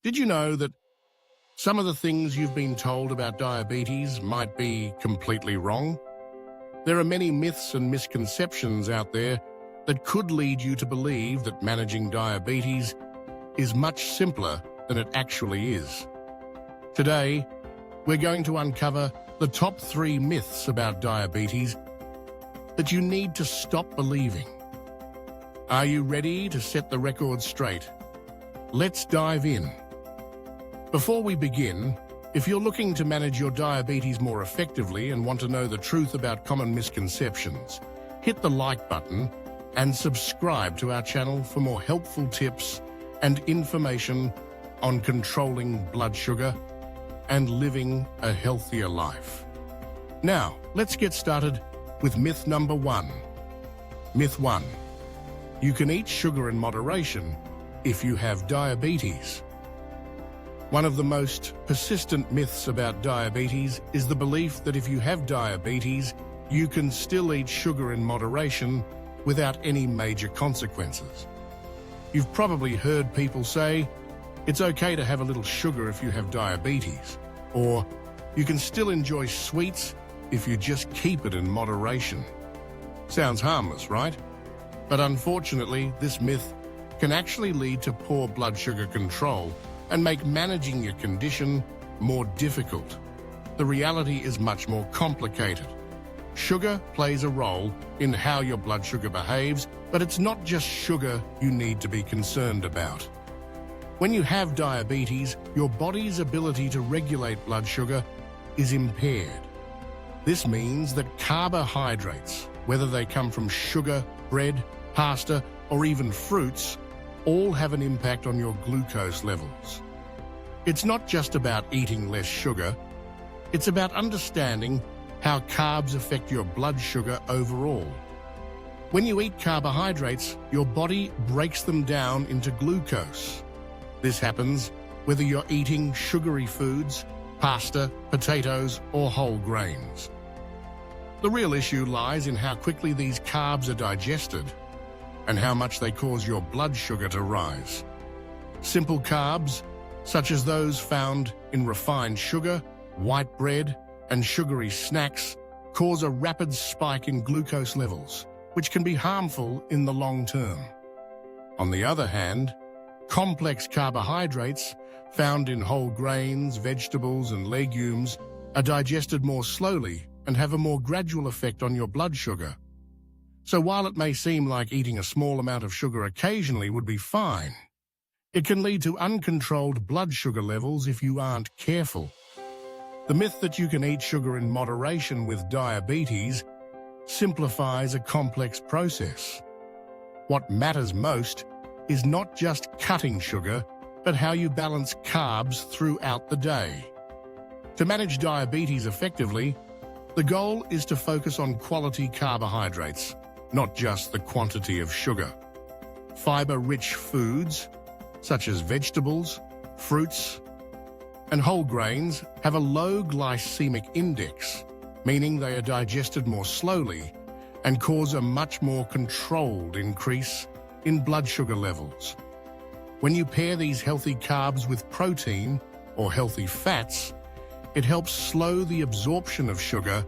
Did you know that some of the things you've been told about diabetes might be completely wrong? There are many myths and misconceptions out there that could lead you to believe that managing diabetes is much simpler than it actually is. Today, we're going to uncover the top 3 myths about diabetes that you need to stop believing. Are you ready to set the record straight? Let's dive in. Before we begin, if you're looking to manage your diabetes more effectively and want to know the truth about common misconceptions, hit the like button and subscribe to our channel for more helpful tips and information on controlling blood sugar and living a healthier life. Now, let's get started with myth number 1. Myth 1. You can eat sugar in moderation if you have diabetes. One of the most persistent myths about diabetes is the belief that if you have diabetes, you can still eat sugar in moderation without any major consequences. You've probably heard people say, it's okay to have a little sugar if you have diabetes, or you can still enjoy sweets if you just keep it in moderation. Sounds harmless, right? But unfortunately, this myth can actually lead to poor blood sugar control and make managing your condition more difficult. The reality is much more complicated. Sugar plays a role in how your blood sugar behaves, but it's not just sugar you need to be concerned about. When you have diabetes, your body's ability to regulate blood sugar is impaired. This means that carbohydrates, whether they come from sugar, bread, pasta, or even fruits, all have an impact on your glucose levels. It's not just about eating less sugar, it's about understanding how carbs affect your blood sugar overall. When you eat carbohydrates, your body breaks them down into glucose. This happens whether you're eating sugary foods, pasta, potatoes, or whole grains. The real issue lies in how quickly these carbs are digested and how much they cause your blood sugar to rise. Simple carbs, such as those found in refined sugar, white bread, and sugary snacks, cause a rapid spike in glucose levels, which can be harmful in the long term. On the other hand, complex carbohydrates found in whole grains, vegetables, and legumes are digested more slowly and have a more gradual effect on your blood sugar. So while it may seem like eating a small amount of sugar occasionally would be fine, it can lead to uncontrolled blood sugar levels if you aren't careful. The myth that you can eat sugar in moderation with diabetes simplifies a complex process. What matters most is not just cutting sugar, but how you balance carbs throughout the day. To manage diabetes effectively, the goal is to focus on quality carbohydrates, not just the quantity of sugar. Fiber-rich foods, such as vegetables, fruits, and whole grains, have a low glycemic index, meaning they are digested more slowly and cause a much more controlled increase in blood sugar levels. When you pair these healthy carbs with protein or healthy fats, it helps slow the absorption of sugar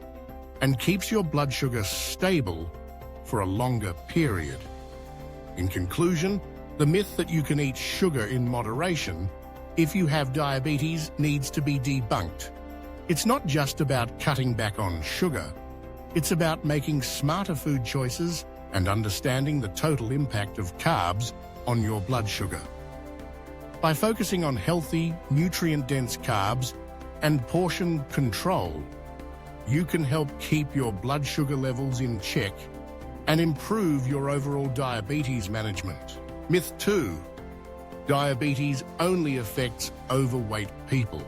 and keeps your blood sugar stable for a longer period. In conclusion, the myth that you can eat sugar in moderation if you have diabetes needs to be debunked. It's not just about cutting back on sugar. It's about making smarter food choices and understanding the total impact of carbs on your blood sugar. By focusing on healthy, nutrient-dense carbs and portion control, you can help keep your blood sugar levels in check and improve your overall diabetes management. Myth 2. Diabetes only affects overweight people.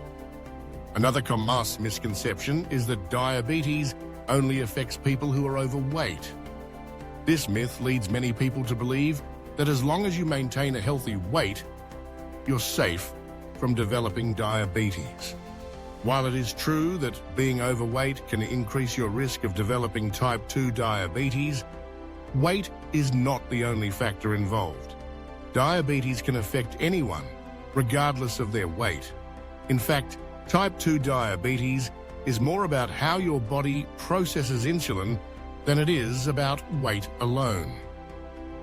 Another common misconception is that diabetes only affects people who are overweight. This myth leads many people to believe that as long as you maintain a healthy weight, you're safe from developing diabetes. While it is true that being overweight can increase your risk of developing type 2 diabetes, weight is not the only factor involved. Diabetes can affect anyone, regardless of their weight. In fact, type 2 diabetes is more about how your body processes insulin than it is about weight alone.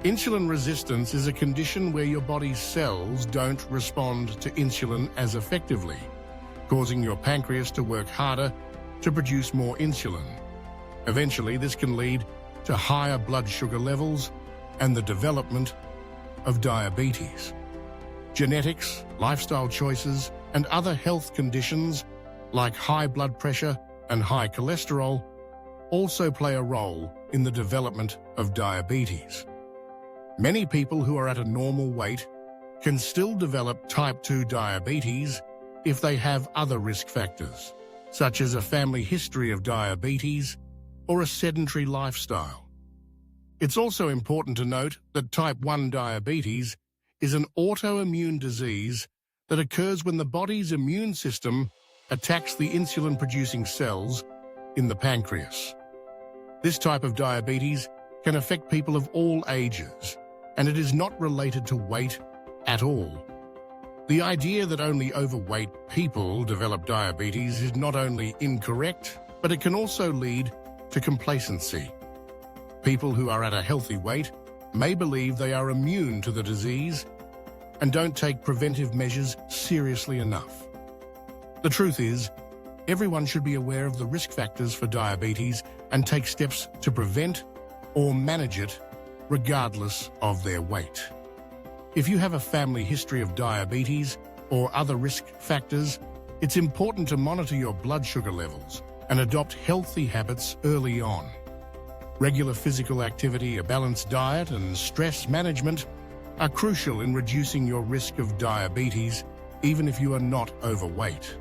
Insulin resistance is a condition where your body's cells don't respond to insulin as effectively, causing your pancreas to work harder to produce more insulin. Eventually, this can lead to higher blood sugar levels and the development of diabetes. Genetics, lifestyle choices, and other health conditions like high blood pressure and high cholesterol also play a role in the development of diabetes. Many people who are at a normal weight can still develop type 2 diabetes if they have other risk factors, such as a family history of diabetes or a sedentary lifestyle. It's also important to note that type 1 diabetes is an autoimmune disease that occurs when the body's immune system attacks the insulin-producing cells in the pancreas. This type of diabetes can affect people of all ages, and it is not related to weight at all. The idea that only overweight people develop diabetes is not only incorrect, but it can also lead to complacency. People who are at a healthy weight may believe they are immune to the disease and don't take preventive measures seriously enough. The truth is, everyone should be aware of the risk factors for diabetes and take steps to prevent or manage it regardless of their weight. If you have a family history of diabetes or other risk factors, it's important to monitor your blood sugar levels and adopt healthy habits early on. Regular physical activity, a balanced diet, and stress management are crucial in reducing your risk of diabetes, even if you are not overweight.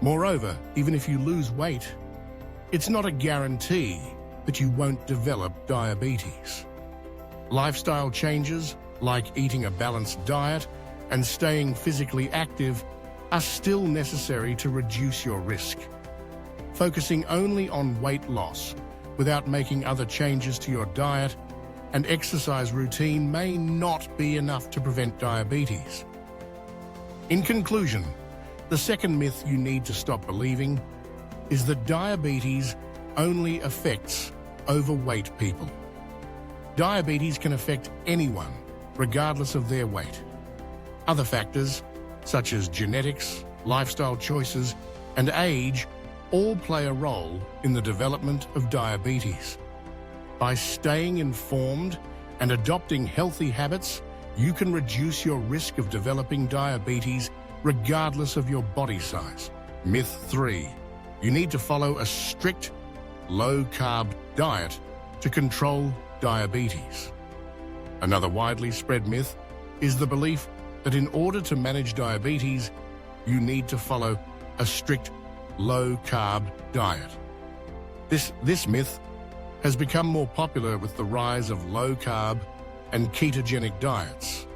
Moreover, even if you lose weight, it's not a guarantee that you won't develop diabetes. Lifestyle changes, like eating a balanced diet and staying physically active, are still necessary to reduce your risk. Focusing only on weight loss without making other changes to your diet and exercise routine may not be enough to prevent diabetes. In conclusion, the second myth you need to stop believing is that diabetes only affects overweight people. Diabetes can affect anyone, regardless of their weight. Other factors, such as genetics, lifestyle choices, and age, all play a role in the development of diabetes. By staying informed and adopting healthy habits, you can reduce your risk of developing diabetes regardless of your body size. Myth 3. You need to follow a strict, low-carb diet to control diabetes. Another widely spread myth is the belief that in order to manage diabetes, you need to follow a strict, low-carb diet. This myth has become more popular with the rise of low-carb and ketogenic diets.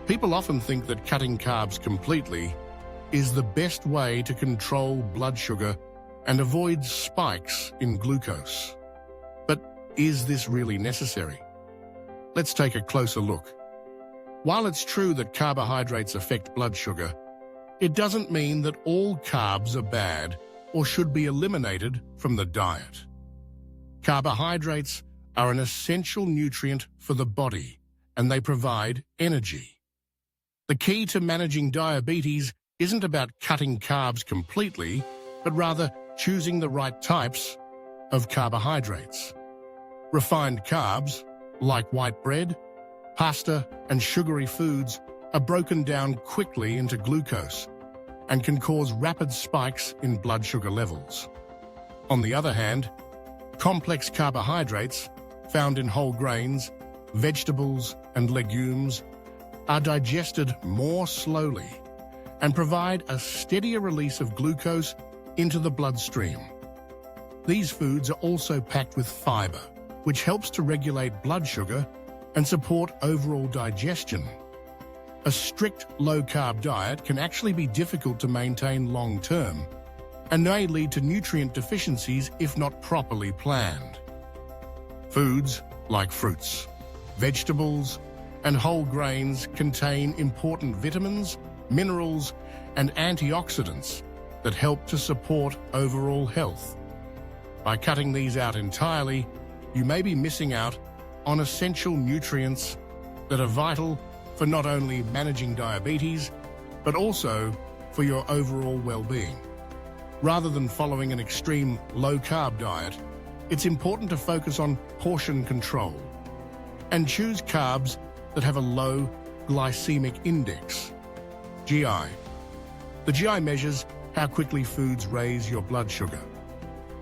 People often think that cutting carbs completely is the best way to control blood sugar and avoid spikes in glucose. But is this really necessary? Let's take a closer look. While it's true that carbohydrates affect blood sugar, it doesn't mean that all carbs are bad or should be eliminated from the diet. Carbohydrates are an essential nutrient for the body, and they provide energy. The key to managing diabetes isn't about cutting carbs completely, but rather choosing the right types of carbohydrates. Refined carbs, like white bread, pasta, and sugary foods, are broken down quickly into glucose and can cause rapid spikes in blood sugar levels. On the other hand, complex carbohydrates found in whole grains, vegetables, and legumes are digested more slowly and provide a steadier release of glucose into the bloodstream. These foods are also packed with fiber, which helps to regulate blood sugar and support overall digestion. A strict low-carb diet can actually be difficult to maintain long-term and may lead to nutrient deficiencies if not properly planned. Foods like fruits, vegetables, and whole grains contain important vitamins, minerals, and antioxidants that help to support overall health. By cutting these out entirely, you may be missing out on essential nutrients that are vital for not only managing diabetes, but also for your overall well-being. Rather than following an extreme low-carb diet, it's important to focus on portion control and choose carbs that have a low glycemic index, GI. The GI measures how quickly foods raise your blood sugar.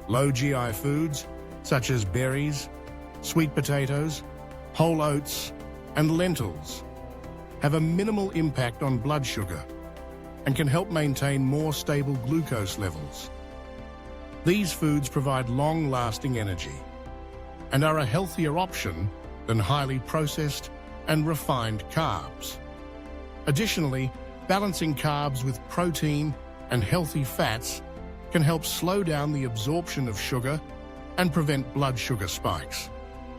Low GI foods, such as berries, sweet potatoes, whole oats, and lentils, have a minimal impact on blood sugar and can help maintain more stable glucose levels. These foods provide long-lasting energy and are a healthier option than highly processed and refined carbs. Additionally, balancing carbs with protein and healthy fats can help slow down the absorption of sugar and prevent blood sugar spikes.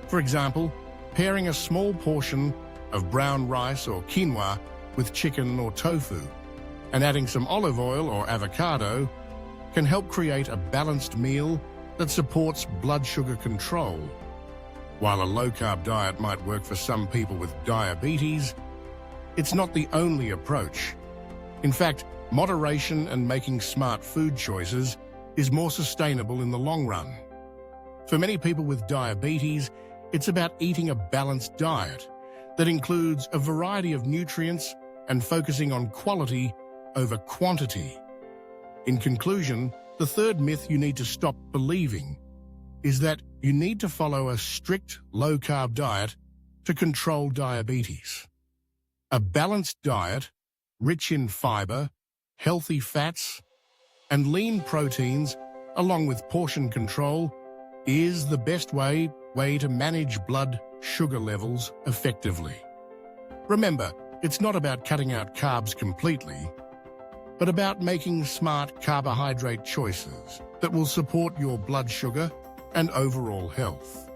For example, pairing a small portion of brown rice or quinoa with chicken or tofu and adding some olive oil or avocado can help create a balanced meal that supports blood sugar control. While a low-carb diet might work for some people with diabetes, it's not the only approach. In fact, moderation and making smart food choices is more sustainable in the long run. For many people with diabetes, it's about eating a balanced diet that includes a variety of nutrients and focusing on quality over quantity. In conclusion, the third myth you need to stop believing is that you need to follow a strict low-carb diet to control diabetes. A balanced diet, rich in fiber, healthy fats, and lean proteins, along with portion control, is the best way to manage blood sugar levels effectively. Remember, it's not about cutting out carbs completely, but about making smart carbohydrate choices that will support your blood sugar and overall health.